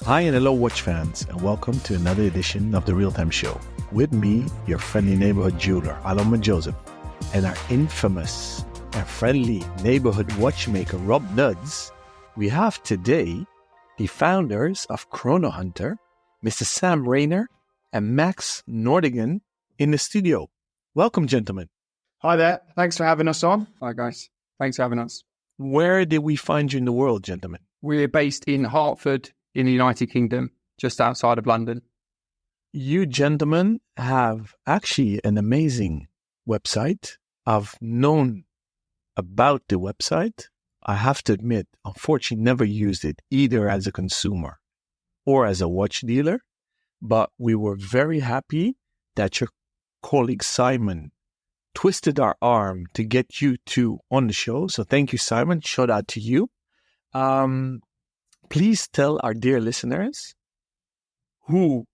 Hi and hello, watch fans, and welcome to another edition of The Real Time Show. With me, your friendly neighborhood jeweler, Aloma Joseph, and our infamous and friendly neighborhood watchmaker, Rob Nuds. We have today the founders of Chrono, Mr. Sam Rayner and Max Nordigian, in the studio. Welcome, gentlemen. Hi there. Thanks for having us on. Hi, guys. Thanks for having us. Where did we find you in the world, gentlemen? We're based in Hertford, in the United Kingdom, just outside of London. You gentlemen have actually an amazing website. I've known about the website. I have to admit, unfortunately, never used it either as a consumer or as a watch dealer. But we were very happy that your colleague Simon twisted our arm to get you two on the show. So thank you, Simon. Shout out to you. Please tell our dear listeners, who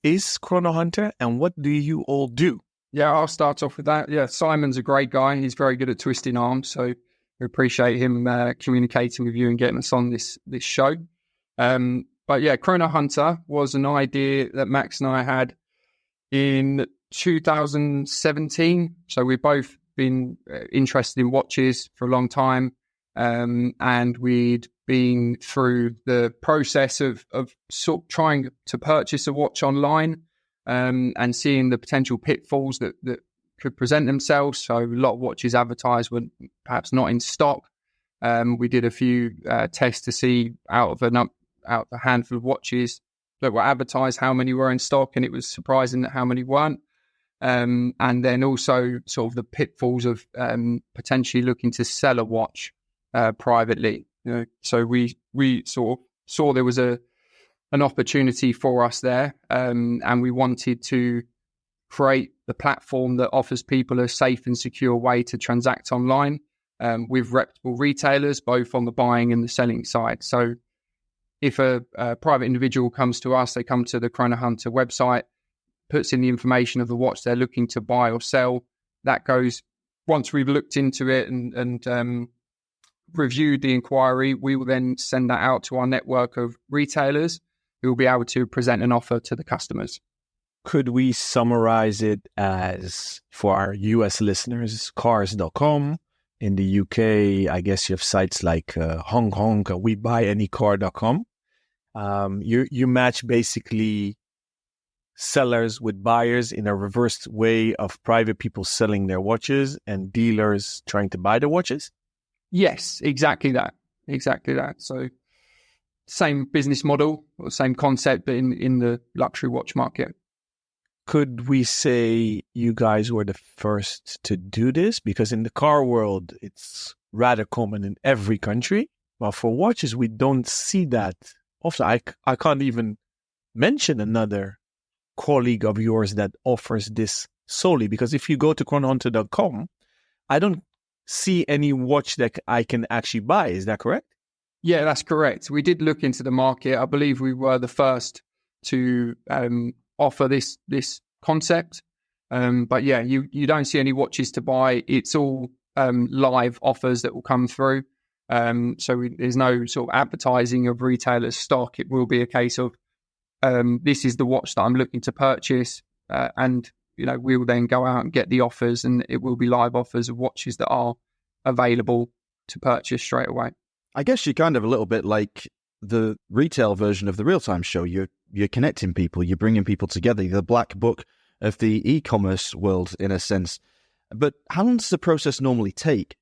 is Chrono Hunter and what do you all do? Yeah, I'll start off with that. Yeah, Simon's a great guy. He's very good at twisting arms. So we appreciate him communicating with you and getting us on this show. But yeah, Chrono Hunter was an idea that Max and I had in 2017. So we've both been interested in watches for a long time. And we'd been through the process of sort of trying to purchase a watch online and seeing the potential pitfalls that could present themselves. So a lot of watches advertised were perhaps not in stock. We did a few tests to see out of a handful of watches that were advertised how many were in stock, and it was surprising that how many weren't. And then also sort of the pitfalls of potentially looking to sell a watch privately. So we sort of saw there was an opportunity for us there, and we wanted to create the platform that offers people a safe and secure way to transact online with reputable retailers, both on the buying and the selling side. So if a private individual comes to us, they come to the Chrono Hunter website, puts in the information of the watch they're looking to buy or sell. That goes, once we've looked into it and reviewed the inquiry, we will then send that out to our network of retailers who will be able to present an offer to the customers. Could we summarize it as, for our US listeners, cars.com? In the UK, I guess you have sites like Hong Kong, WeBuyAnyCar.com. You match basically sellers with buyers in a reversed way of private people selling their watches and dealers trying to buy the watches? Yes, exactly that. So same business model or same concept, but in the luxury watch market. Could we say you guys were the first to do this? Because in the car world, it's rather common in every country. But for watches, we don't see that often. I can't even mention another colleague of yours that offers this solely. Because if you go to chronohunter.com, I don't see any watch that I can actually buy. Is that correct? Yeah, that's correct. We did look into the market. I believe we were the first to offer this concept. But yeah, you don't see any watches to buy. It's all live offers that will come through. There's no sort of advertising of retailers' stock. It will be a case of this is the watch that I'm looking to purchase, and we will then go out and get the offers, and it will be live offers of watches that are available to purchase straight away. I guess you're kind of a little bit like the retail version of the real-time show. You're connecting people, you're bringing people together, you're the black book of the e-commerce world in a sense. But how long does the process normally take?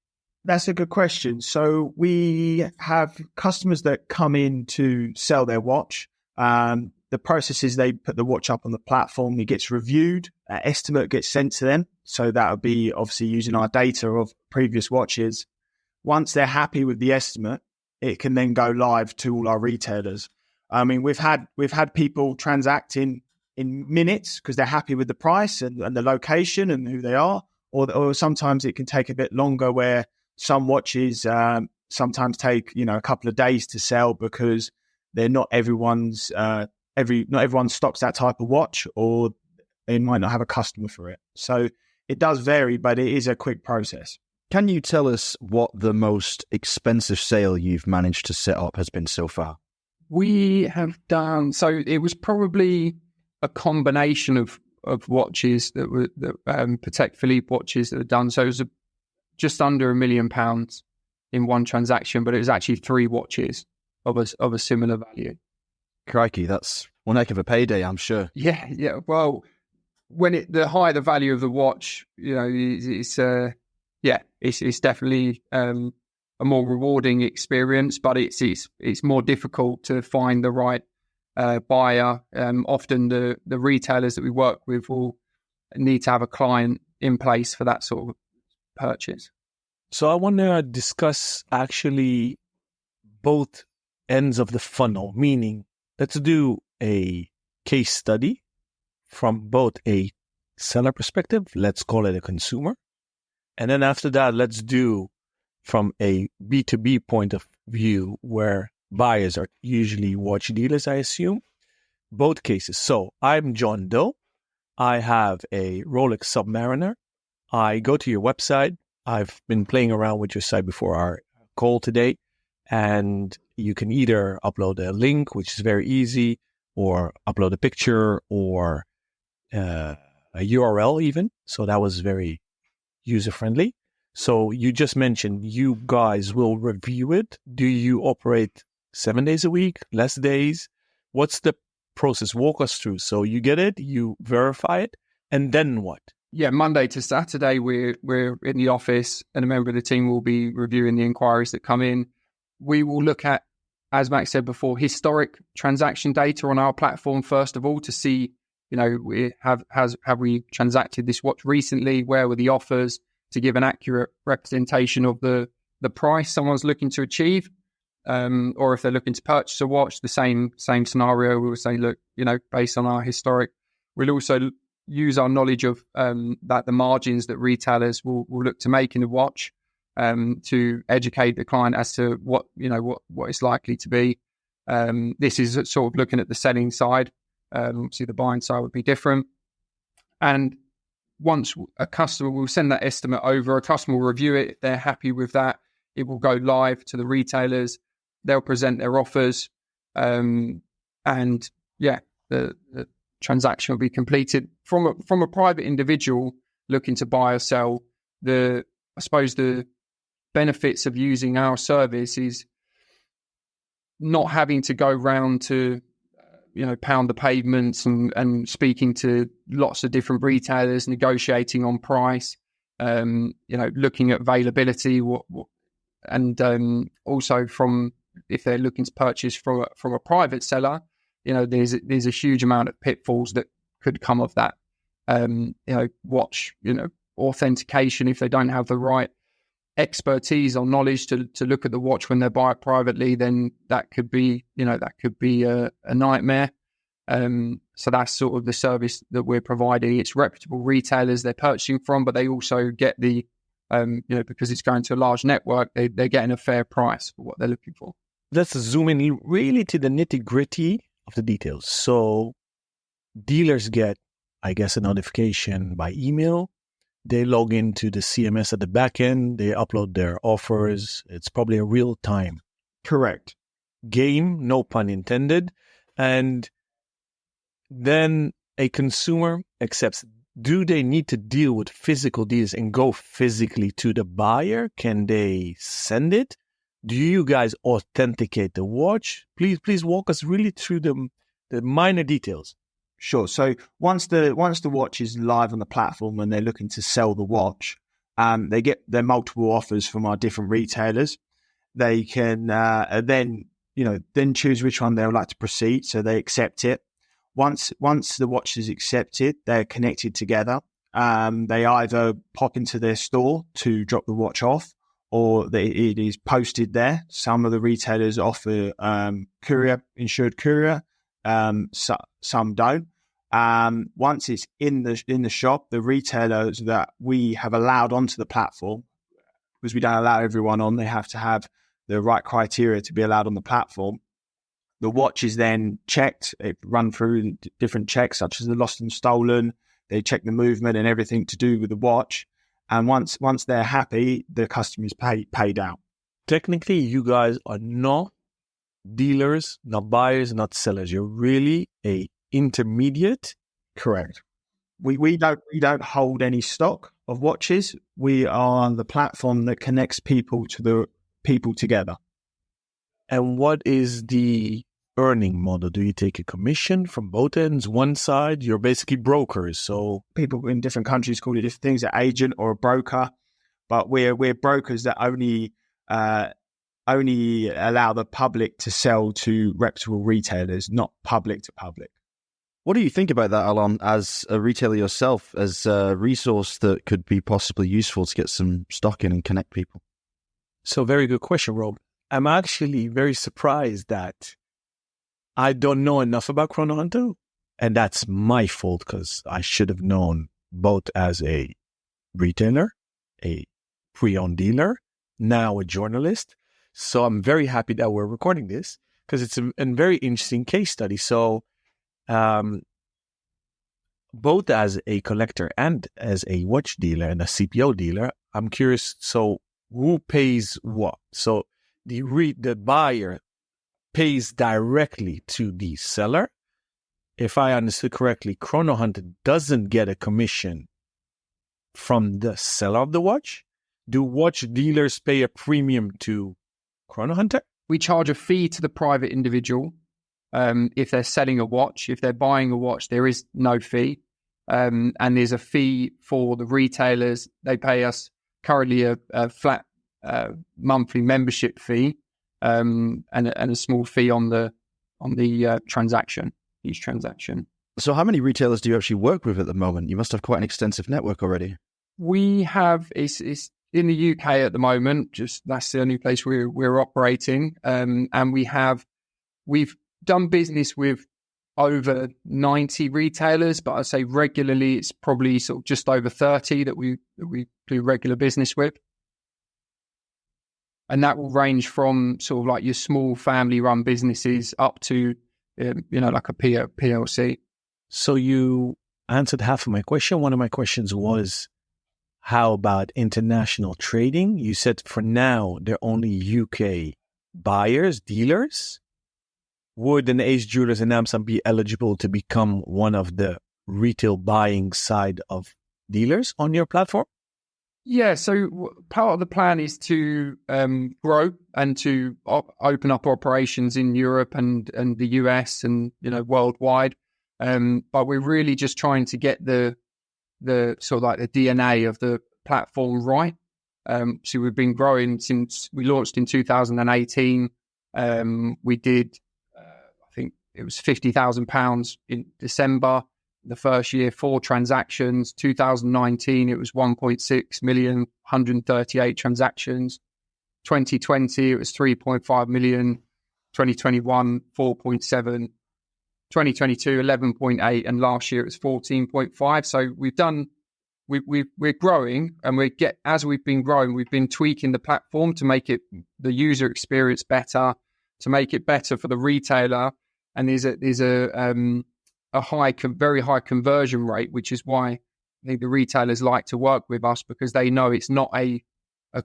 That's a good question. So we have customers that come in to sell their watch. The process is they put the watch up on the platform, it gets reviewed, an estimate gets sent to them. So that would be obviously using our data of previous watches. Once they're happy with the estimate, it can then go live to all our retailers. I mean, we've had people transacting in minutes because they're happy with the price and the location and who they are, or sometimes it can take a bit longer where some watches sometimes take a couple of days to sell because they're not everyone's not everyone stocks that type of watch, or they might not have a customer for it. So it does vary, but it is a quick process. Can you tell us what the most expensive sale you've managed to set up has been so far? We have done, so it was probably a combination of watches that were Patek Philippe watches that were done. So it was just under £1 million in one transaction, but it was actually 3 watches of a similar value. Crikey, that's one heck of a payday, I'm sure. Yeah. Well, when the higher the value of the watch, it's definitely a more rewarding experience, but it's more difficult to find the right buyer. Often the retailers that we work with will need to have a client in place for that sort of purchase. So I want to discuss actually both ends of the funnel, meaning let's do a case study from both a seller perspective, let's call it a consumer. And then after that, let's do from a B2B point of view where buyers are usually watch dealers, I assume. Both cases. So I'm John Doe. I have a Rolex Submariner. I go to your website. I've been playing around with your site before our call today. And you can either upload a link, which is very easy, or upload a picture or a URL even. So that was very user-friendly. So you just mentioned you guys will review it. Do you operate 7 days a week, less days? What's the process? Walk us through. So you get it, you verify it, and then what? Yeah, Monday to Saturday, we're in the office and a member of the team will be reviewing the inquiries that come in. We will look at, as Max said before, historic transaction data on our platform, first of all, to see, have we transacted this watch recently? Where were the offers? To give an accurate representation of the price someone's looking to achieve, or if they're looking to purchase a watch, the same scenario. We will say, look, based on our historic, we'll also use our knowledge of that the margins that retailers will look to make in the watch to educate the client as to what it's likely to be. This is sort of looking at the selling side. Obviously, the buying side would be different, and once a customer will send that estimate over, a customer will review it. If they're happy with that, it will go live to the retailers. They'll present their offers. The transaction will be completed. From a private individual looking to buy or sell, I suppose the benefits of using our service is not having to go round to pound the pavements and speaking to lots of different retailers, negotiating on price, looking at availability, also from if they're looking to purchase from a private seller, there's a huge amount of pitfalls that could come of that. Watch, authentication, if they don't have the right expertise or knowledge to look at the watch when they buy it privately, then that could be a nightmare. So that's sort of the service that we're providing. It's reputable retailers they're purchasing from, but they also get the because it's going to a large network, they're getting a fair price for what they're looking for. Let's zoom in really to the nitty-gritty of the details. So dealers get, I guess, a notification by email. They log into the CMS at the back end. They upload their offers. It's probably a real-time Correct. game, no pun intended. And then a consumer accepts. Do they need to deal with physical deals and go physically to the buyer? Can they send it? Do you guys authenticate the watch? Please walk us really through the minor details. Sure. So once the watch is live on the platform and they're looking to sell the watch, they get their multiple offers from our different retailers. They can then choose which one they would like to proceed. So they accept it. Once the watch is accepted, they're connected together. They either pop into their store to drop the watch off, or it is posted there. Some of the retailers offer insured courier. Some don't. Once it's in the shop, the retailers that we have allowed onto the platform, because we don't allow everyone on, they have to have the right criteria to be allowed on the platform. The watch is then checked. It run through different checks, such as the lost and stolen. They check the movement and everything to do with the watch. And once they're happy, the customer is paid out. Technically, you guys are not dealers, not buyers, not sellers. You're really a intermediate. Correct. We don't hold any stock of watches. We are the platform that connects people to the people together. And what is the earning model? Do you take a commission from both ends? One side, you're basically brokers. So People in different countries call it different things, an agent or a broker, but we're brokers that only allow the public to sell to reputable retailers, not public to public. What do you think about that, Alon, as a retailer yourself, as a resource that could be possibly useful to get some stock in and connect people? So very good question, Rob. I'm actually very surprised that I don't know enough about Chrono Hunter, and that's my fault because I should have known both as a retailer, a pre-owned dealer, now a journalist. So I'm very happy that we're recording this because it's a very interesting case study. So both as a collector and as a watch dealer and a CPO dealer, I'm curious, so who pays what? So the buyer pays directly to the seller. If I understood correctly, Chrono Hunter doesn't get a commission from the seller of the watch. Do watch dealers pay a premium to Chrono Hunter? We charge a fee to the private individual. If they're selling a watch, if they're buying a watch, there is no fee. And there's a fee for the retailers. They pay us currently a flat monthly membership fee, and a small fee on the transaction, each transaction. So how many retailers do you actually work with at the moment? You must have quite an extensive network already. We have, it's in the UK at the moment, just that's the only place we're operating. And we've done business with over 90 retailers, but I'd say regularly it's probably sort of just over 30 that we do regular business with. And that will range from sort of like your small family-run businesses up to, like a PLC. So you answered half of my question. One of my questions was, how about international trading? You said for now, they're only UK buyers, dealers. Would an Ace Jewelers and Amazon be eligible to become one of the retail buying side of dealers on your platform? Yeah, so part of the plan is to grow and to open up operations in Europe and the US and worldwide. But we're really just trying to get the sort of like the DNA of the platform right. So we've been growing since we launched in 2018. We did, I think it was £50,000 in December. The first year, 4 transactions. 2019, it was 1.6 million, 138 transactions. 2020, it was 3.5 million. 2021, 4.7. 2022, 11.8, and last year it was 14.5. So we're growing, and as we've been growing, we've been tweaking the platform to make it the user experience better, to make it better for the retailer. And there's a very high conversion rate, which is why I think the retailers like to work with us, because they know it's not a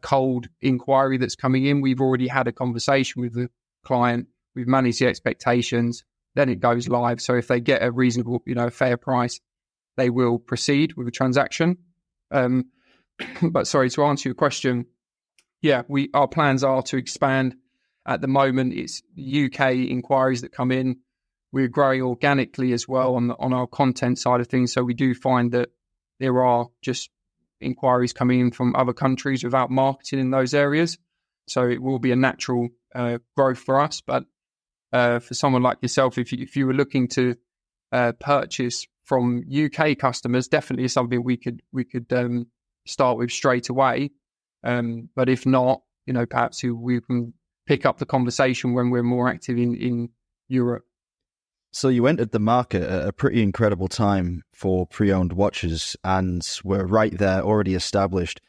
cold inquiry that's coming in. We've already had a conversation with the client. We've managed the expectations. Then it goes live. So if they get a reasonable, fair price, they will proceed with a transaction. But sorry, to answer your question, yeah, our plans are to expand. At the moment, it's UK inquiries that come in. We're growing organically as well on our content side of things. So we do find that there are just inquiries coming in from other countries without marketing in those areas. So it will be a natural growth for us. But for someone like yourself, if you were looking to purchase from UK customers, definitely is something we could start with straight away. But if not, perhaps we can pick up the conversation when we're more active in Europe. So you entered the market at a pretty incredible time for pre-owned watches, and were right there, already established,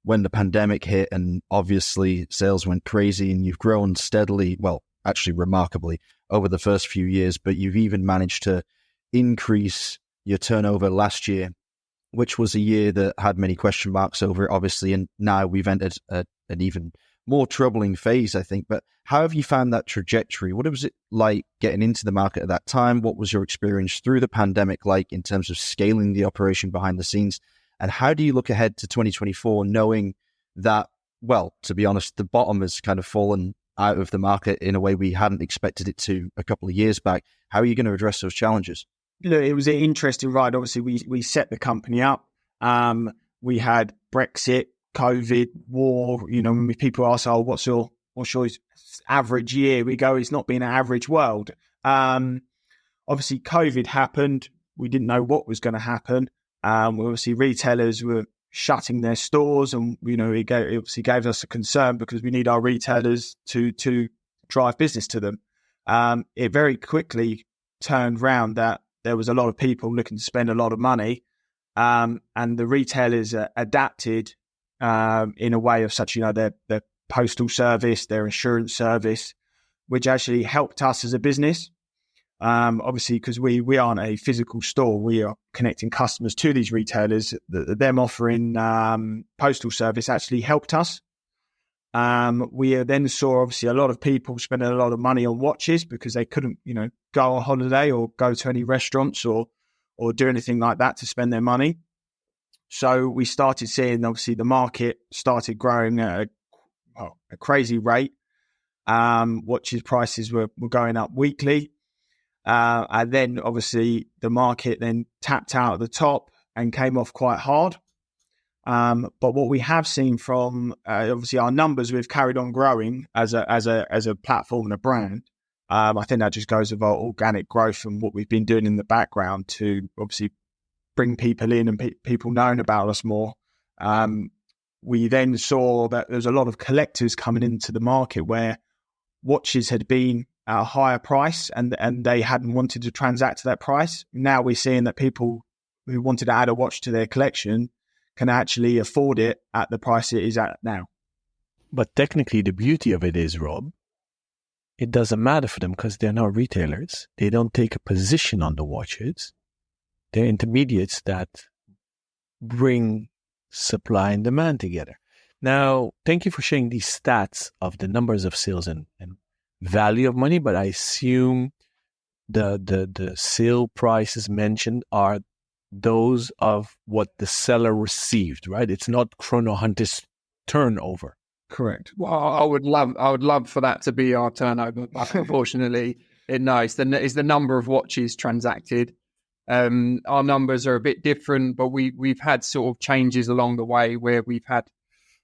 when the pandemic hit, and obviously sales went crazy, and you've grown steadily, well, actually remarkably, over the first few years, but you've even managed to increase your turnover last year, which was a year that had many question marks over it, obviously, and now we've entered an even more troubling phase, I think. But how have you found that trajectory? What was it like getting into the market at that time? What was your experience through the pandemic like in terms of scaling the operation behind the scenes? And how do you look ahead to 2024 knowing that, well, to be honest, the bottom has kind of fallen out of the market in a way we hadn't expected it to a couple of years back? How are you going to address those challenges? Look, it was an interesting ride. Obviously, we set the company up. We had Brexit, COVID, war. You know, when people ask, "Oh, what's your average year?" We go, "It's not been an average world." Obviously, COVID happened. We didn't know what was going to happen. Obviously, retailers were shutting their stores, and it obviously gave us a concern because we need our retailers to drive business to them. It very quickly turned round that there was a lot of people looking to spend a lot of money, and the retailers adapted in a way of such, their postal service, their insurance service, which actually helped us as a business. Obviously, because we aren't a physical store, we are connecting customers to these retailers. Them offering postal service actually helped us. We then saw obviously a lot of people spending a lot of money on watches because they couldn't, go on holiday or go to any restaurants or do anything like that to spend their money. So we started seeing obviously the market started growing at a crazy rate. Watches prices were going up weekly. And then obviously the market then tapped out at the top and came off quite hard. But what we have seen from obviously our numbers, we've carried on growing as a platform and a brand. I think that just goes with our organic growth and what we've been doing in the background to obviously bring people in and people knowing about us more. We then saw that there's a lot of collectors coming into the market where watches had been at a higher price and they hadn't wanted to transact to that price. Now we're seeing that people who wanted to add a watch to their collection can actually afford it at the price it is at now. But technically, the beauty of it is, Rob, it doesn't matter for them because they're not retailers. They don't take a position on the watches. They're intermediates that bring supply and demand together. Now, thank you for sharing these stats of the numbers of sales and value of money, but I assume the sale prices mentioned are those of what the seller received, right? It's not Chrono Hunter's turnover. Correct. Well, I would love for that to be our turnover, but unfortunately, it's the number of watches transacted. Our numbers are a bit different, but we've had sort of changes along the way where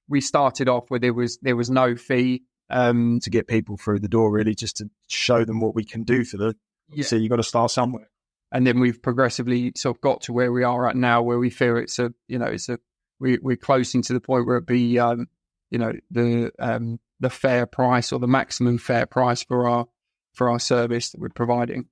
we started off where there was no fee to get people through the door, really, just to show them what we can do for them. Yeah. So you got to start somewhere. And then we've progressively sort of got to where we are at now, where we feel we're close into the point where it be the fair price or the maximum fair price for our service that we're providing.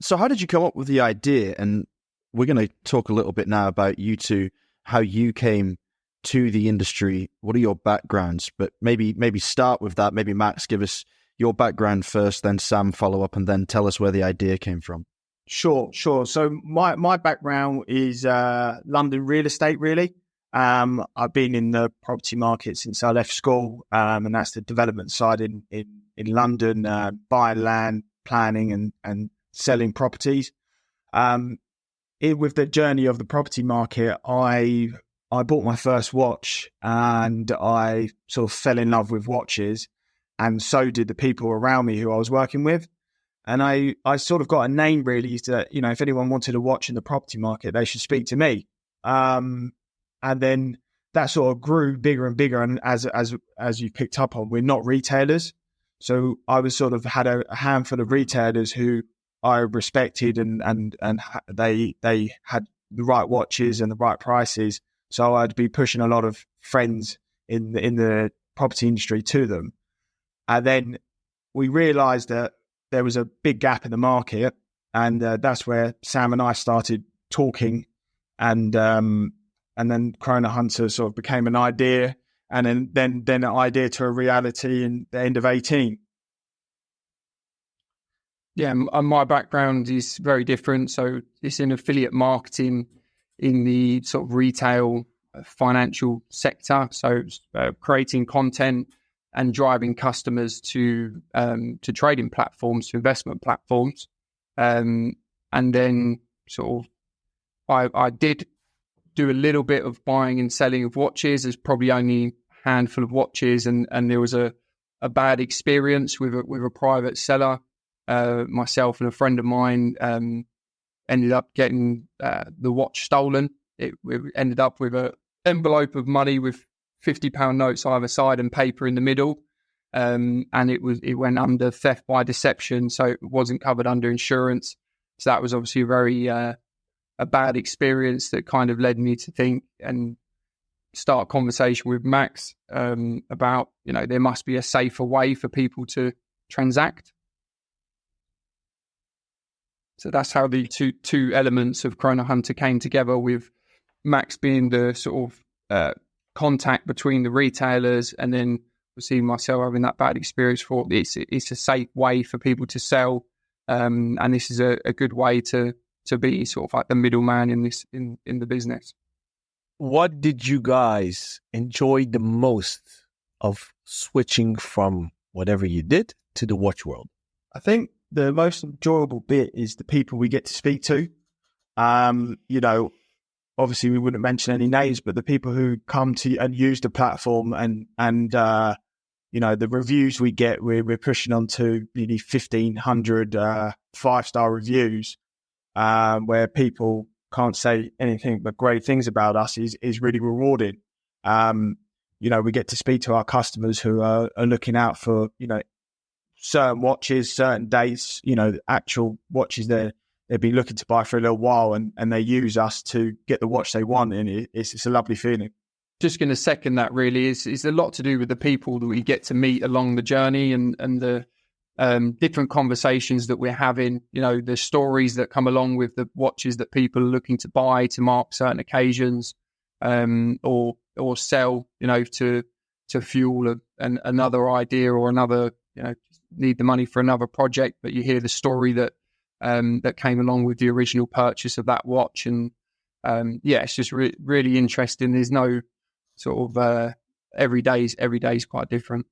So how did you come up with the idea? And we're going to talk a little bit now about you two, how you came to the industry. What are your backgrounds? But maybe start with that. Maybe Max, give us your background first, then Sam follow up, and then tell us where the idea came from. Sure. So my background is London real estate, really. I've been in the property market since I left school, and that's the development side in London, buying land, planning and selling properties. With the journey of the property market, I bought my first watch and I sort of fell in love with watches, and so did the people around me who I was working with. And I sort of got a name, really, that, if anyone wanted a watch in the property market, they should speak to me. And then that sort of grew bigger and bigger. And as you picked up on, we're not retailers. So I was sort of had a handful of retailers who I respected and they had the right watches and the right prices. So I'd be pushing a lot of friends in the property industry to them. And then we realized that there was a big gap in the market, and that's where Sam and I started talking, and then Chrono Hunter sort of became an idea, and then an idea to a reality in the end of 2018. Yeah, and my background is very different. So it's in affiliate marketing in the sort of retail financial sector. So creating content and driving customers to trading platforms, to investment platforms. And then sort of, I did do a little bit of buying and selling of watches. There's probably only a handful of watches, and there was a bad experience with a private seller. Myself and a friend of mine ended up getting the watch stolen. We ended up with an envelope of money with £50 notes either side and paper in the middle, and it went under theft by deception, so it wasn't covered under insurance. So that was obviously a very a bad experience that kind of led me to think and start a conversation with Max about, there must be a safer way for people to transact. So that's how the two elements of Chrono Hunter came together, with Max being the sort of contact between the retailers, and then seeing myself having that bad experience. For it's a safe way for people to sell, and this is a good way to be sort of like the middleman in the business. What did you guys enjoy the most of switching from whatever you did to the watch world? I think the most enjoyable bit is the people we get to speak to. Obviously we wouldn't mention any names, but the people who come to and use the platform and the reviews we get, we're pushing on to nearly 1,500 5-star reviews, where people can't say anything but great things about us is really rewarding. We get to speak to our customers who are looking out for, certain watches, certain dates, actual watches they've been looking to buy for a little while, and they use us to get the watch they want. And it's a lovely feeling. Just going to second that, really. Is a lot to do with the people that we get to meet along the journey, and the different conversations that we're having, the stories that come along with the watches that people are looking to buy to mark certain occasions, or sell, to fuel another idea, or another, need the money for another project, but you hear the story that came along with the original purchase of that watch. And it's just really interesting. There's no sort of every day's quite different.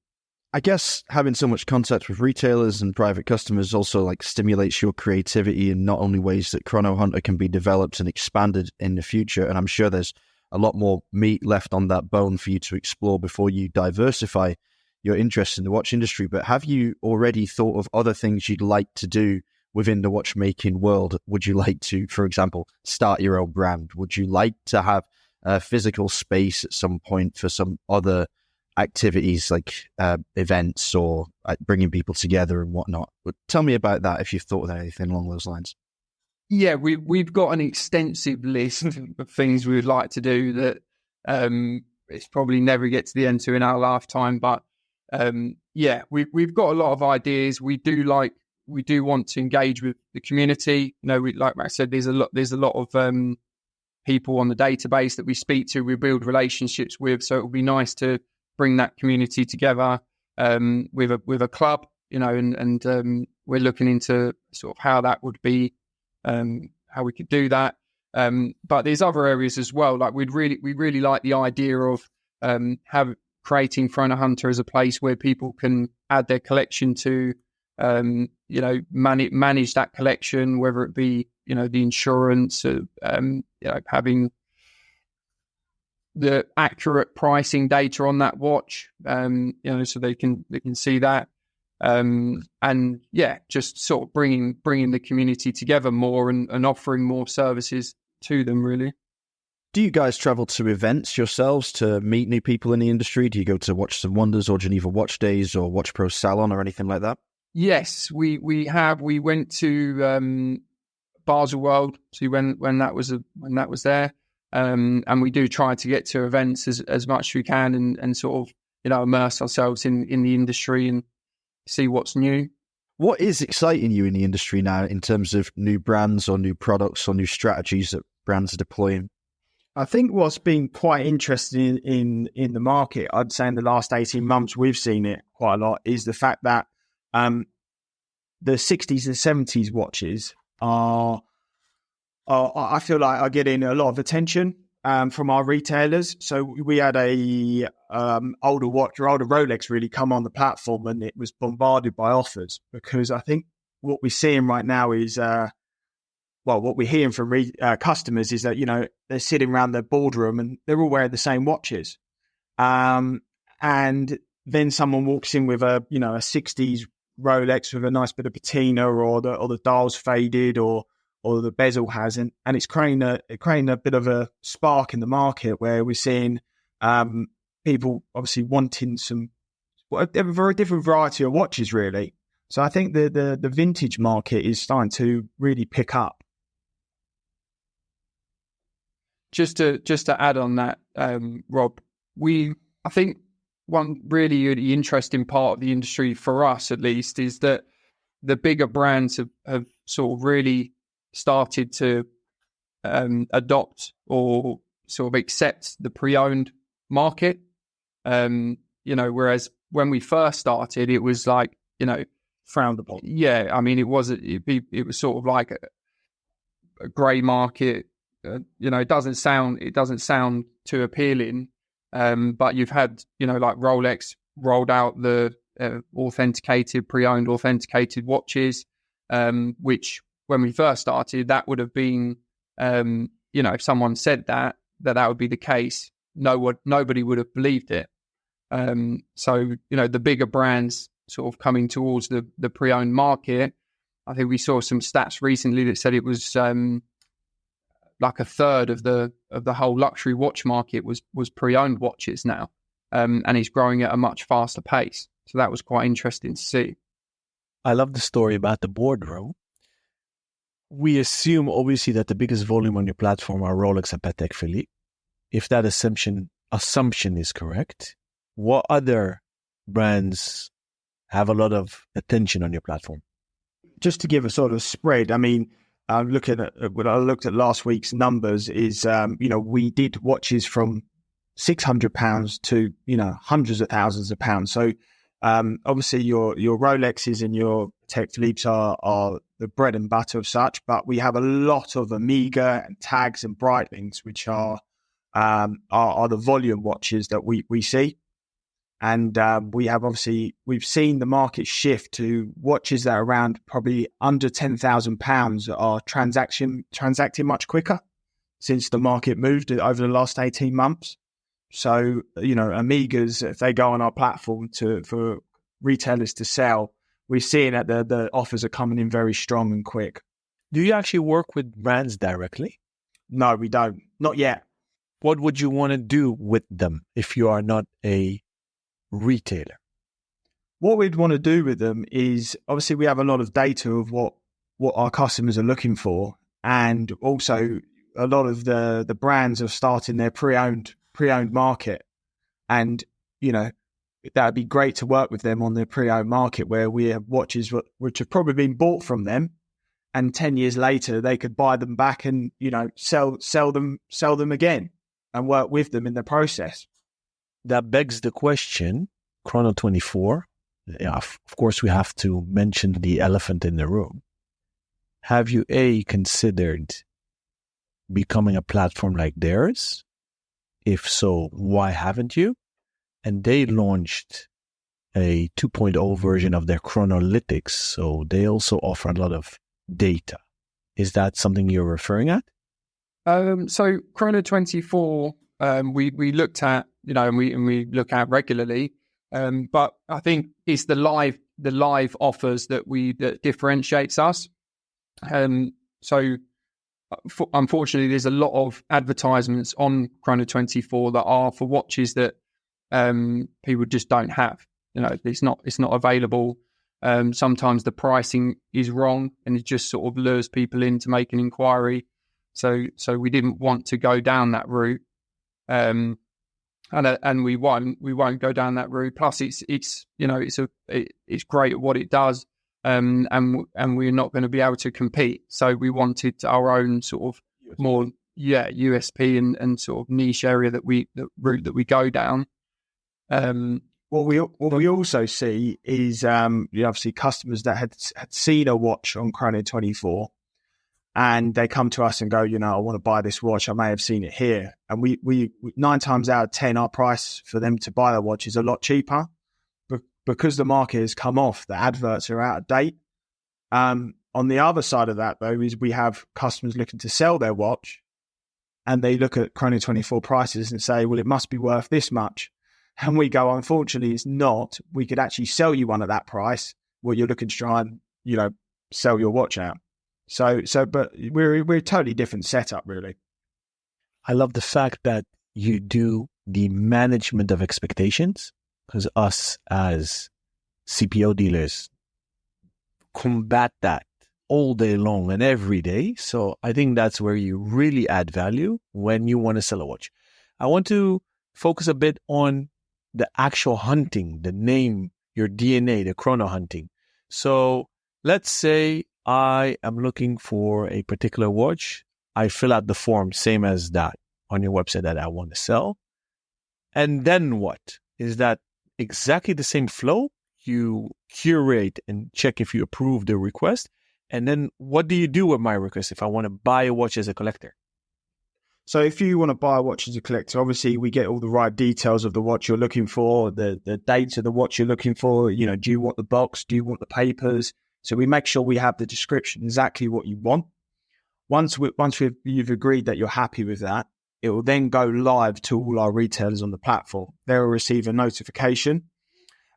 I guess having so much contact with retailers and private customers also stimulates your creativity in not only ways that Chrono Hunter can be developed and expanded in the future. And I'm sure there's a lot more meat left on that bone for you to explore before you diversify your interest in the watch industry. But have you already thought of other things you'd like to do within the watchmaking world? Would you like to, for example, start your own brand? Would you like to have a physical space at some point for some other activities like events or bringing people together and whatnot? But tell me about that if you've thought of anything along those lines. Yeah, we've got an extensive list of things we would like to do that it's probably never get to the end to in our lifetime. But we've got a lot of ideas. We do want to engage with the community. Like Max said, there's a lot of people on the database that we speak to, we build relationships with. So it would be nice to bring that community together with a club, and we're looking into sort of how that would be, how we could do that. But there's other areas as well. Like we really like the idea of creating Chrono Hunter as a place where people can add their collection to, manage that collection, whether it be, the insurance, having the accurate pricing data on that watch, so they can see that. Just sort of bringing the community together more and offering more services to them, really. Do you guys travel to events yourselves to meet new people in the industry? Do you go to Watches and Wonders or Geneva Watch Days or Watch Pro Salon or anything like that? Yes, we have. We went to Basel World, so when that was there, and we do try to get to events as much as we can and sort of immerse ourselves in the industry and see what's new. What is exciting you in the industry now in terms of new brands or new products or new strategies that brands are deploying? I think what's been quite interesting in the market, I'd say in the last 18 months, we've seen it quite a lot, is the fact that the 60s and 70s watches are I feel like are getting a lot of attention from our retailers. So we had a older watch or older Rolex really come on the platform, and it was bombarded by offers, because I think what we're seeing right now is, what we're hearing from customers is that, they're sitting around their boardroom and they're all wearing the same watches. And then someone walks in with a 60s Rolex with a nice bit of patina, or the dial's faded, or the bezel has, and it's creating a bit of a spark in the market, where we're seeing people obviously wanting a very different variety of watches, really. So I think the vintage market is starting to really pick up. Just to add on that, Rob, I think one really interesting part of the industry, for us at least, is that the bigger brands have sort of really started to adopt or sort of accept the pre-owned market. Whereas when we first started, it was like, frowned upon. Yeah, I mean, it was sort of like a grey market. It doesn't sound too appealing. But you've had, like Rolex rolled out the pre-owned authenticated watches, which when we first started, that would have been, if someone said that would be the case, nobody would have believed it. So, the bigger brands sort of coming towards the pre-owned market, I think we saw some stats recently that said it was like a third of the whole luxury watch market was pre-owned watches now, and it's growing at a much faster pace. So that was quite interesting to see. I love the story about the boardroom. We assume, obviously, that the biggest volume on your platform are Rolex and Patek Philippe. If that assumption is correct, what other brands have a lot of attention on your platform? Just to give a sort of spread, I mean, when I looked at last week's numbers, is we did watches from £600 to hundreds of thousands of pounds. So obviously your Rolexes and your Patek Philippe's are the bread and butter of such, but we have a lot of Omega and Tags and Breitlings, which are the volume watches that we see. And we've seen the market shift to watches that are around probably under £10,000 are transacting much quicker since the market moved over the last 18 months. So, Omegas, if they go on our platform for retailers to sell, we're seeing that the offers are coming in very strong and quick. Do you actually work with brands directly? No, we don't. Not yet. What would you want to do with them if you are not a retailer? What we'd want to do with them is, obviously we have a lot of data of what our customers are looking for, and also a lot of the brands are starting their pre-owned market, and that'd be great to work with them on their pre-owned market, where we have watches which have probably been bought from them, and 10 years later they could buy them back and sell them again and work with them in the process. That begs the question, Chrono 24, of course we have to mention the elephant in the room. Have you considered becoming a platform like theirs? If so, why haven't you? And they launched a 2.0 version of their Chronolytics, so they also offer a lot of data. Is that something you're referring at? So Chrono 24, we looked at, and we look at regularly, but I think it's the live offers that differentiates us. So unfortunately, there's a lot of advertisements on Chrono 24 that are for watches that people just don't have. It's not available. Sometimes the pricing is wrong, and it just sort of lures people in to make an inquiry. So we didn't want to go down that route, and we won't go down that route. Plus, it's great at what it does, and we're not going to be able to compete. So we wanted our own sort of more USP and sort of niche area route that we go down. What we also see is obviously customers that had seen a watch on Chrono 24, and they come to us and go, I want to buy this watch. I may have seen it here. And we 9 times out of 10, our price for them to buy the watch is a lot cheaper. Because the market has come off, the adverts are out of date. On the other side of that, though, is we have customers looking to sell their watch, and they look at Chrono 24 prices and say, well, it must be worth this much. And we go, unfortunately, it's not. We could actually sell you one at that price, what you're looking to try and, sell your watch out. But we're a totally different setup, really. I love the fact that you do the management of expectations, because us as CPO dealers combat that all day long and every day. So I think that's where you really add value when you want to sell a watch. I want to focus a bit on the actual hunting, the name, your DNA, the chrono hunting. So let's say I am looking for a particular watch. I fill out the form, same as that on your website that I want to sell. And then what? Is that exactly the same flow? You curate and check if you approve the request. And then what do you do with my request if I want to buy a watch as a collector? So if you want to buy a watch as a collector, obviously we get all the right details of the watch you're looking for, the date of the watch you're looking for. Do you want the box? Do you want the papers? So we make sure we have the description, exactly what you want. Once you've agreed that you're happy with that, it will then go live to all our retailers on the platform. They will receive a notification.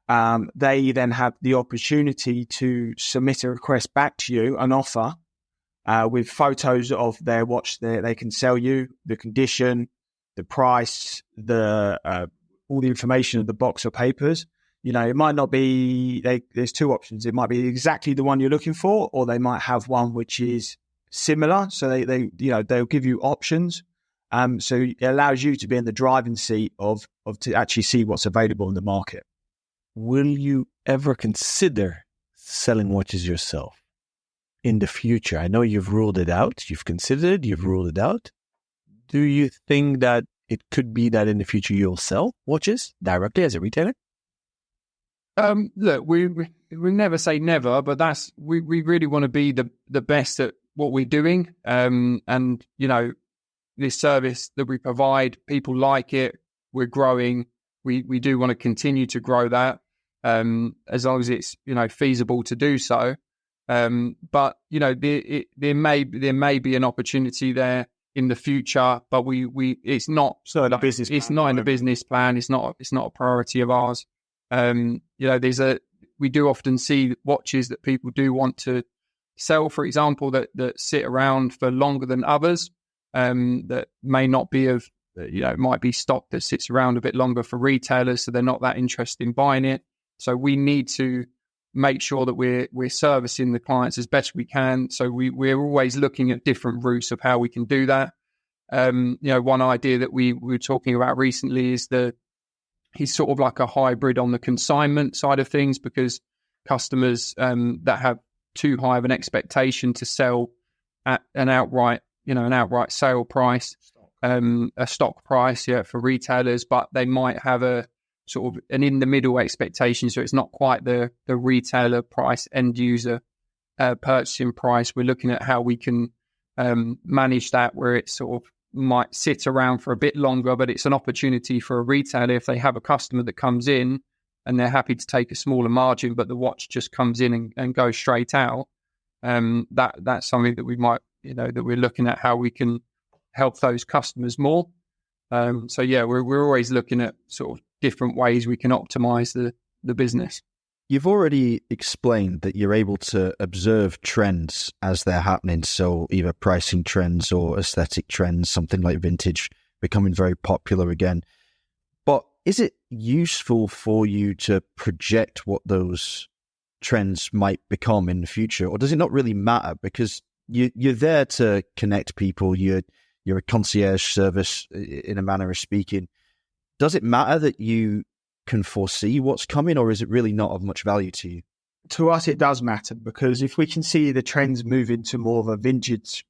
They then have the opportunity to submit a request back to you, an offer, with photos of their watch they can sell you, the condition, the price, all the information of the box or papers. It might not be, there's 2 options. It might be exactly the one you're looking for, or they might have one which is similar. So they'll give you options. So it allows you to be in the driving seat of to actually see what's available in the market. Will you ever consider selling watches yourself in the future? I know you've ruled it out. You've considered, you've ruled it out. Do you think that it could be that in the future you'll sell watches directly as a retailer? Look, we never say never, but we really want to be the best at what we're doing. And this service that we provide, people like it. We're growing. We do want to continue to grow that. As long as it's feasible to do so, but there may be an opportunity there in the future, but it's not in the business. It's not in the business plan. It's not a priority of ours. We do often see watches that people do want to sell, for example, that sit around for longer than others, that may not be it might be stock that sits around a bit longer for retailers, so they're not that interested in buying it. So we need to make sure that we're servicing the clients as best we can. So we're always looking at different routes of how we can do that. One idea that we were talking about recently is he's sort of like a hybrid on the consignment side of things, because customers that have too high of an expectation to sell at an outright sale price, a stock price, for retailers, but they might have a sort of an in the middle expectation, so it's not quite the retailer price, end user purchasing price. We're looking at how we can manage that, where it sort of might sit around for a bit longer, but it's an opportunity for a retailer if they have a customer that comes in and they're happy to take a smaller margin, but the watch just comes in and goes straight out. That's something that we might, that we're looking at how we can help those customers more. We're always looking at sort of different ways we can optimize the business. You've already explained that you're able to observe trends as they're happening. So either pricing trends or aesthetic trends, something like vintage becoming very popular again. But is it useful for you to project what those trends might become in the future? Or does it not really matter? Because you're there to connect people. You're a concierge service in a manner of speaking. Does it matter that you can foresee what's coming, or is it really not of much value to you? To us, it does matter, because if we can see the trends move into more of a vintage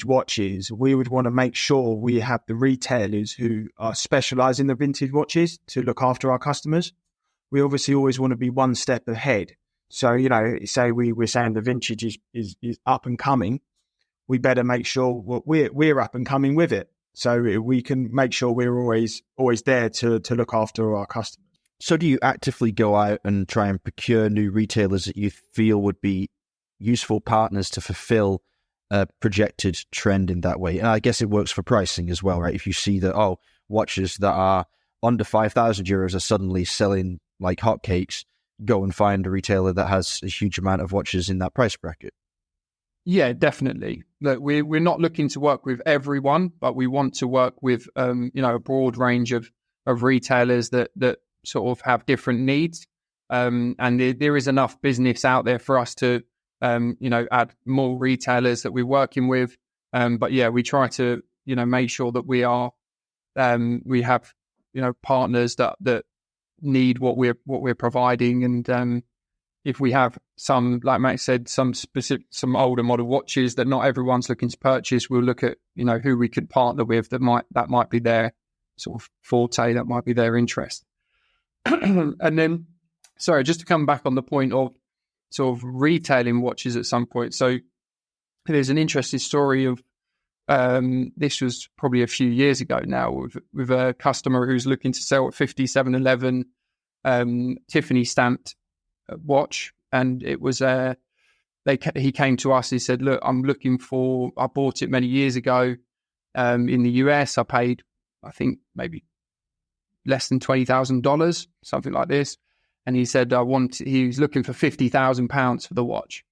watches, we would want to make sure we have the retailers who are specialised in the vintage watches to look after our customers. We obviously always want to be one step ahead. So, say we're saying the vintage is up and coming. we better make sure we're up and coming with it, so we can make sure we're always there to look after our customers. So do you actively go out and try and procure new retailers that you feel would be useful partners to fulfill a projected trend in that way? And I guess it works for pricing as well, right? If you see that, watches that are under 5,000 euros are suddenly selling like hotcakes, go and find a retailer that has a huge amount of watches in that price bracket. Yeah, definitely. Look, we're not looking to work with everyone, but we want to work with a broad range of retailers that sort of have different needs. And there is enough business out there for us to add more retailers that we're working with. But yeah, we try to make sure that we have partners that need what we're providing. And if we have some, like Max said, some older model watches that not everyone's looking to purchase, we'll look at who we could partner with that might be their sort of forte, that might be their interest. And then, sorry, just to come back on the point of sort of retailing watches at some point. So there's an interesting story of this was probably a few years ago now with a customer who's looking to sell a 5711 Tiffany stamped watch, and it was he came to us. He said, "Look, I bought it many years ago in the US. I paid, I think, maybe less than $20,000, something like this." And he said, he was looking for £50,000 for the watch.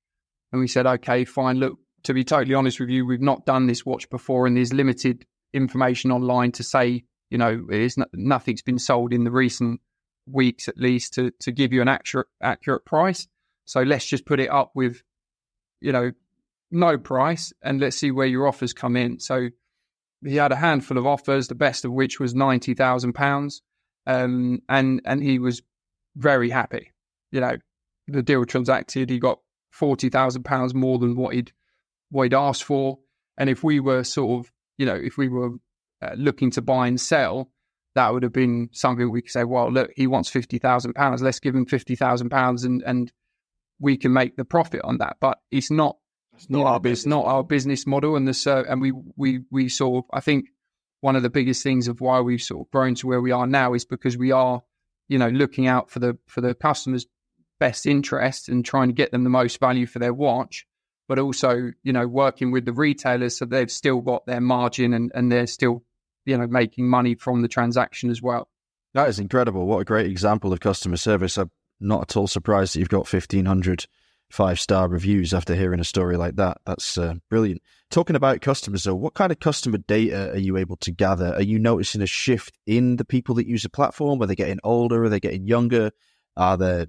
And we said, okay, fine. Look, to be totally honest with you, we've not done this watch before, and there's limited information online to say, nothing's been sold in the recent weeks, at least, to give you an accurate price. So let's just put it up with, no price, and let's see where your offers come in. So he had a handful of offers, the best of which was £90,000. And he was very happy. The deal transacted. He got £40,000 more than what he'd asked for. And if we were looking to buy and sell, that would have been something we could say, well, look, he wants £50,000. Let's give him £50,000 and we can make the profit on that. But it's not our business model. And we sort of, I think one of the biggest things of why we've sort of grown to where we are now is because we are, looking out for the customer's best interest and trying to get them the most value for their watch, but also, working with the retailers so they've still got their margin and they're still, making money from the transaction as well. That is incredible. What a great example of customer service. I'm not at all surprised that you've got 1,500 5-star reviews after hearing a story like that. That's brilliant. Talking about customers, though, what kind of customer data are you able to gather? Are you noticing a shift in the people that use the platform? Are they getting older? Are they getting younger? Are there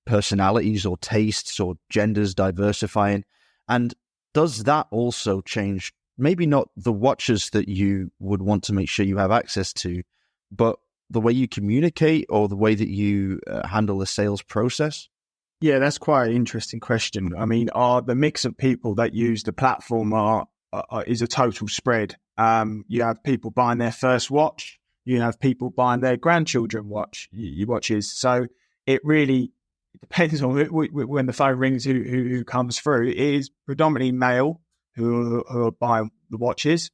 personalities or tastes or genders diversifying? And does that also change, maybe not the watches that you would want to make sure you have access to, but the way you communicate or the way that you handle the sales process? Yeah, that's quite an interesting question. I mean, the mix of people that use the platform is a total spread. You have people buying their first watch. You have people buying their grandchildren watches. So it really depends on when the phone rings who comes through. It is predominantly male who are buying the watches.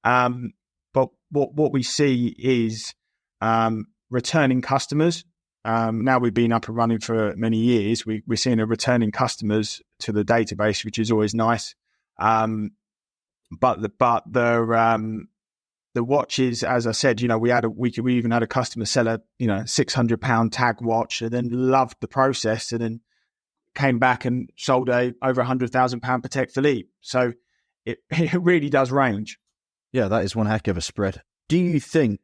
But what we see is returning customers. Now we've been up and running for many years. We're seeing a returning customers to the database, which is always nice. But the watches, as I said, we even had a customer sell a £600 tag watch and then loved the process and then came back and sold over £100,000 Patek Philippe. So it really does range. Yeah, that is one heck of a spread. Do you think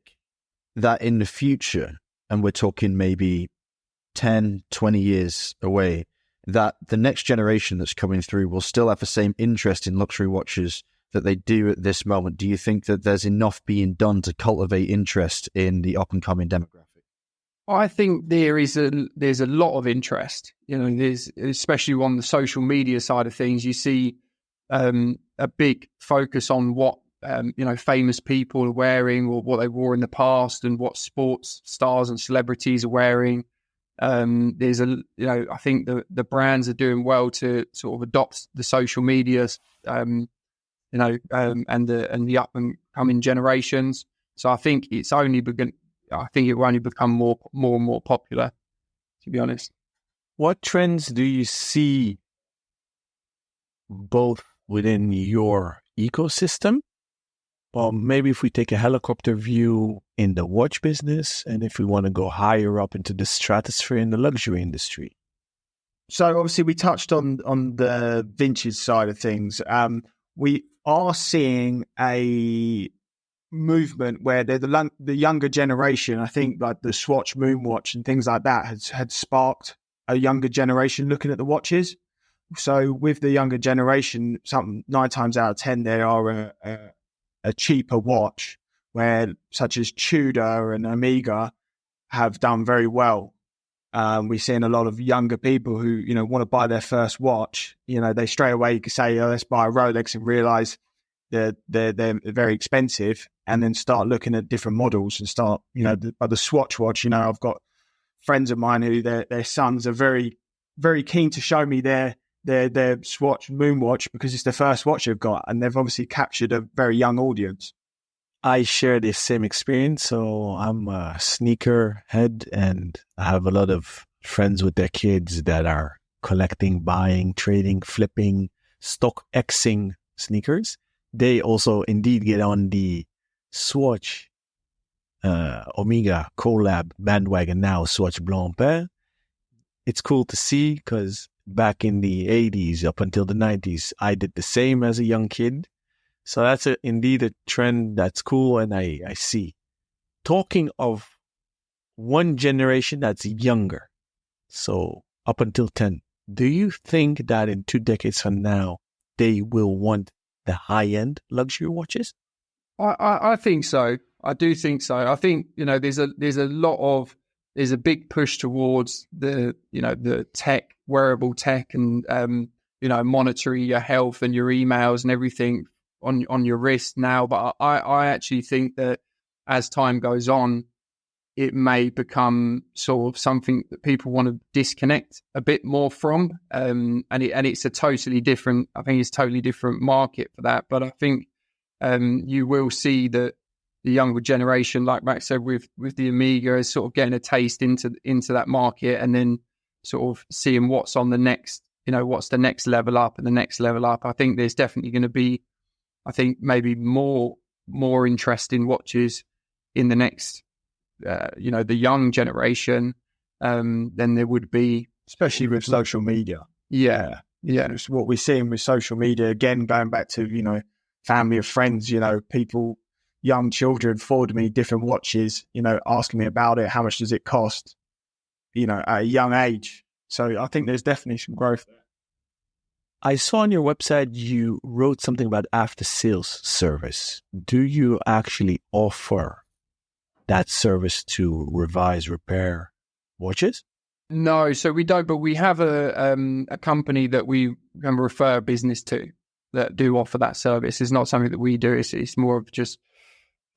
that in the future, and we're talking maybe 10, 20 years away, that the next generation that's coming through will still have the same interest in luxury watches that they do at this moment? Do you think that there's enough being done to cultivate interest in the up-and-coming demographic? I think there's a lot of interest. There's, especially on the social media side of things, you see a big focus on what famous people are wearing or what they wore in the past and what sports stars and celebrities are wearing. There's I think the brands are doing well to sort of adopt the social medias, and the up and coming generations. So I think it will only become more and more popular, to be honest. What trends do you see both within your ecosystem? Well, maybe if we take a helicopter view in the watch business, and if we want to go higher up into the stratosphere in the luxury industry. So obviously we touched on the vintage side of things. We are seeing a movement where the younger generation, I think like the Swatch Moonwatch and things like that had sparked a younger generation looking at the watches. So with the younger generation, 9 times out of 10, they are a cheaper watch, where such as Tudor and Omega have done very well. We're seeing a lot of younger people who, want to buy their first watch. They straight away say, oh, let's buy a Rolex, and realize they're very expensive, and then start looking at different models and start, the Swatch watch. I've got friends of mine who their sons are very, very keen to show me their Swatch Moonwatch because it's the first watch they've got, and they've obviously captured a very young audience. I share the same experience. So I'm a sneaker head, and I have a lot of friends with their kids that are collecting, buying, trading, flipping, stock Xing sneakers. They also indeed get on the Swatch Omega collab bandwagon now, Swatch Blanc Pair. It's cool to see because back in the 80s up until the 90s, I did the same as a young kid. So that's indeed a trend that's cool, and I see. Talking of one generation that's younger, so up until 10, do you think that in 2 decades from now, they will want the high-end luxury watches? I think so. I do think so. I think, there's a big push towards the tech, wearable tech, and, monitoring your health and your emails and everything on your wrist now. But I actually think that as time goes on, it may become sort of something that people want to disconnect a bit more from. And it's a totally different market for that. But I think you will see that the younger generation, like Max said, with the Omega, is sort of getting a taste into that market, and then sort of seeing what's on the next, what's the next level up and the next level up. I think there's definitely going to be, maybe more interesting watches in the next, the young generation than there would be, especially with social media. Yeah. It's what we're seeing with social media. Again, going back to family of friends, people. Young children forward me different watches, asking me about it. How much does it cost, at a young age? So I think there's definitely some growth there. I saw on your website you wrote something about after sales service. Do you actually offer that service to revise, repair watches? No, so we don't, but we have a company that we can refer business to that do offer that service. It's not something that we do. It's more of just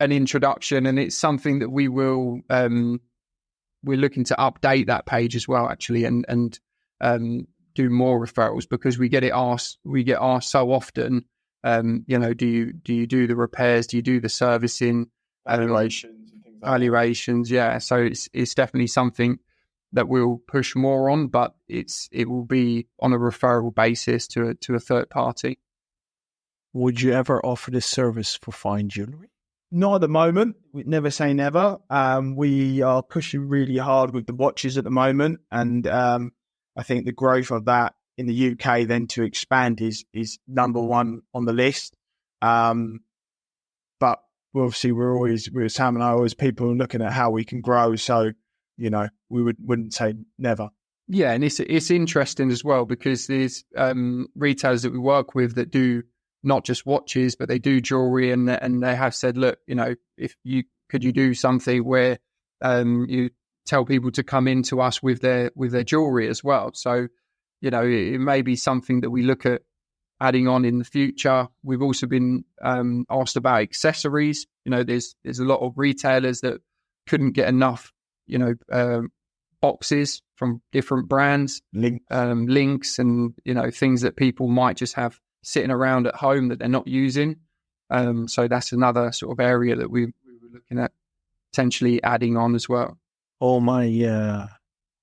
an introduction, and it's something that we will we're looking to update that page as well, actually, and do more referrals, because we get asked so often, do you do the repairs, do you do the servicing, Valuations and things like valuations, yeah. So it's definitely something that we'll push more on, but it will be on a referral basis to a third party. Would you ever offer this service for fine jewelry? Not at the moment. We never say never. We are pushing really hard with the watches at the moment, and I think the growth of that in the UK then to expand is number one on the list. But obviously we're Sam and I always people looking at how we can grow. So we wouldn't say never. Yeah, and it's interesting as well, because there's retailers that we work with that do not just watches, but they do jewelry, and they have said, look, could you do something where you tell people to come into us with their jewelry as well. So, it may be something that we look at adding on in the future. We've also been asked about accessories. There's a lot of retailers that couldn't get enough, boxes from different brands, links, and things that people might just have sitting around at home that they're not using. So that's another sort of area that we were looking at potentially adding on as well. All my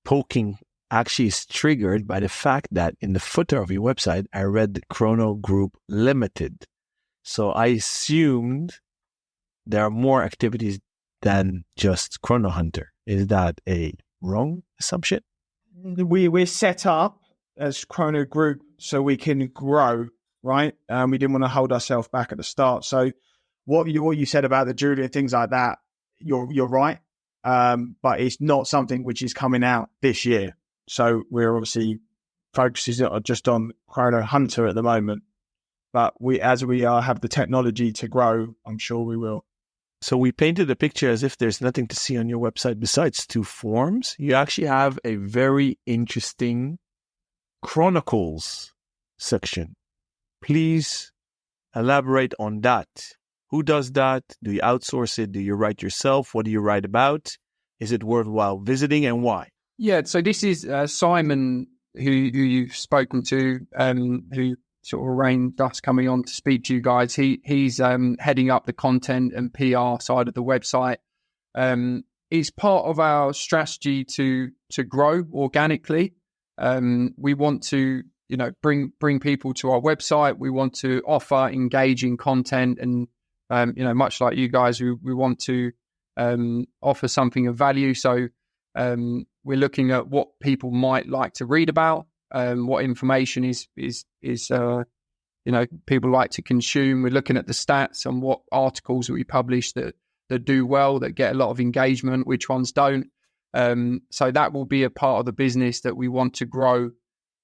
poking actually is triggered by the fact that in the footer of your website, I read Chrono Group Limited. So I assumed there are more activities than just Chrono Hunter. Is that a wrong assumption? We're set up as Chrono Group so we can grow, right? We didn't want to hold ourselves back at the start. So what you said about the jewelry and things like that, you're right. But it's not something which is coming out this year. So we're obviously focusing just on Chrono Hunter at the moment. But as we have the technology to grow, I'm sure we will. So we painted a picture as if there's nothing to see on your website besides 2 forms. You actually have a very interesting Chronicles section. Please elaborate on that. Who does that? Do you outsource it? Do you write yourself? What do you write about? Is it worthwhile visiting, and why? Yeah, so this is Simon, who you've spoken to, who sort of arranged us coming on to speak to you guys. He's heading up the content and PR side of the website. It's part of our strategy to grow organically. We want to bring people to our website. We want to offer engaging content, and much like you guys, we want to offer something of value. So we're looking at what people might like to read about, what information is people like to consume. We're looking at the stats on what articles that we publish that do well, that get a lot of engagement, which ones don't. So that will be a part of the business that we want to grow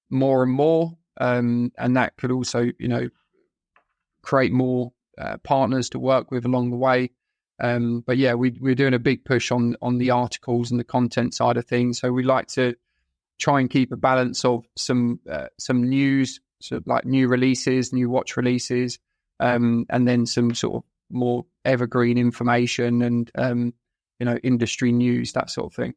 more and more, and that could also create more partners to work with along the way. But yeah, we're doing a big push on the articles and the content side of things. So we like to try and keep a balance of some news, so like new releases, new watch releases, and then some sort of more evergreen information and industry news, that sort of thing.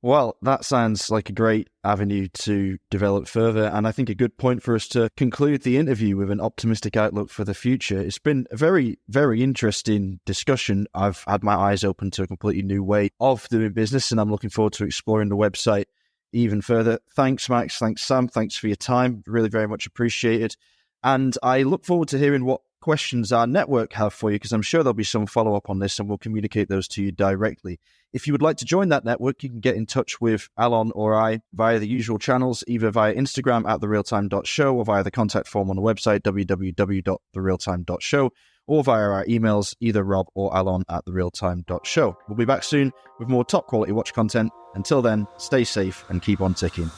Well, that sounds like a great avenue to develop further, and I think a good point for us to conclude the interview with an optimistic outlook for the future. It's been a very, very interesting discussion. I've had my eyes open to a completely new way of doing business, and I'm looking forward to exploring the website even further. Thanks, Max. Thanks, Sam. Thanks for your time. Really very much appreciated. And I look forward to hearing what questions our network have for you, because I'm sure there'll be some follow-up on this, and we'll communicate those to you directly. If you would like to join that network, you can get in touch with Alon or I via the usual channels, either via Instagram at therealtime.show or via the contact form on the website, www.therealtime.show, or via our emails, either Rob or Alon at therealtime.show. We'll be back soon with more top quality watch content. Until then, stay safe and keep on ticking.